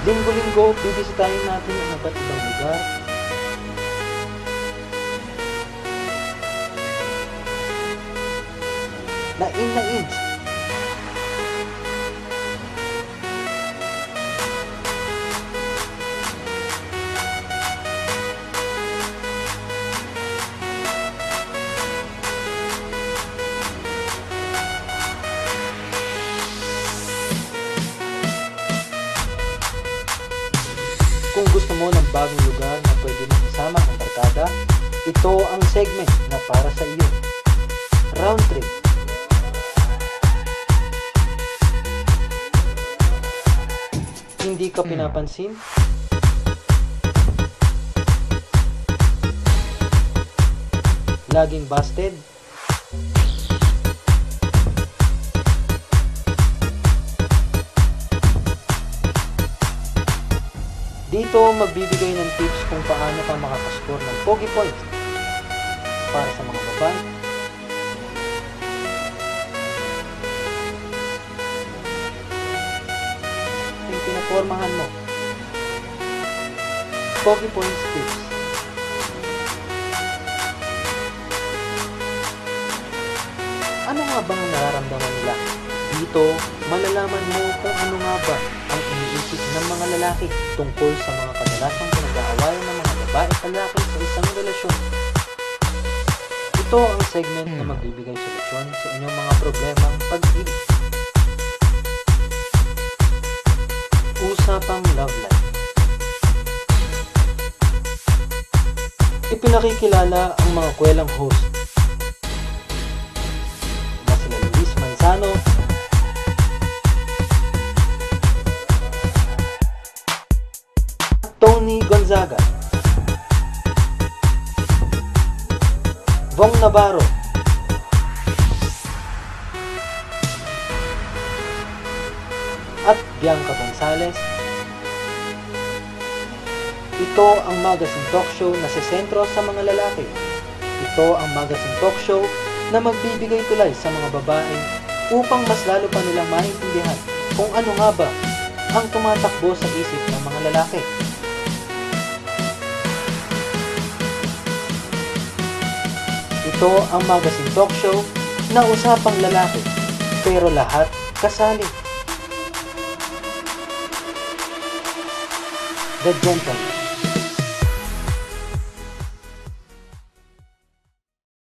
Linggo-linggo, bibisitahin natin ang iba't ibang lugar. Lain-lain. Kung gusto mo ng bagong lugar na pwede mong isama ang barkada, ito ang segment na para sa iyo. Round trip. Hindi ka pinapansin? Laging busted? Dito magbibigay ng tips kung paano ka makakascore ng Pogi Points para sa mga babae. Yung pinapormahan mo. Pogi Points tips. Ano nga bang nararamdaman nila? Dito, malalaman mo kung ano nga ba ang iniisip ng mga lalaki tungkol sa mga kadalasang pinag-aawayan ng mga babae at lalaki sa isang relasyon. Ito ang segment na magbibigay solusyon sa inyong mga problemang pag-ibig. Usapang love life. Ipinakikilala ang mga kwelang host na sila Luis Manzano, Tony Gonzaga, Vong Navarro, at Bianca Gonzalez. Ito ang magazine talk show na sesentro sa mga lalaki. Ito ang magazine talk show na magbibigay tulay sa mga babae upang mas lalo pa nilang maintindihan kung ano nga ba ang tumatakbo sa isip ng mga lalaki. Ito ang magazine talk show na usapang lalaki, pero lahat kasali. The Gentleman.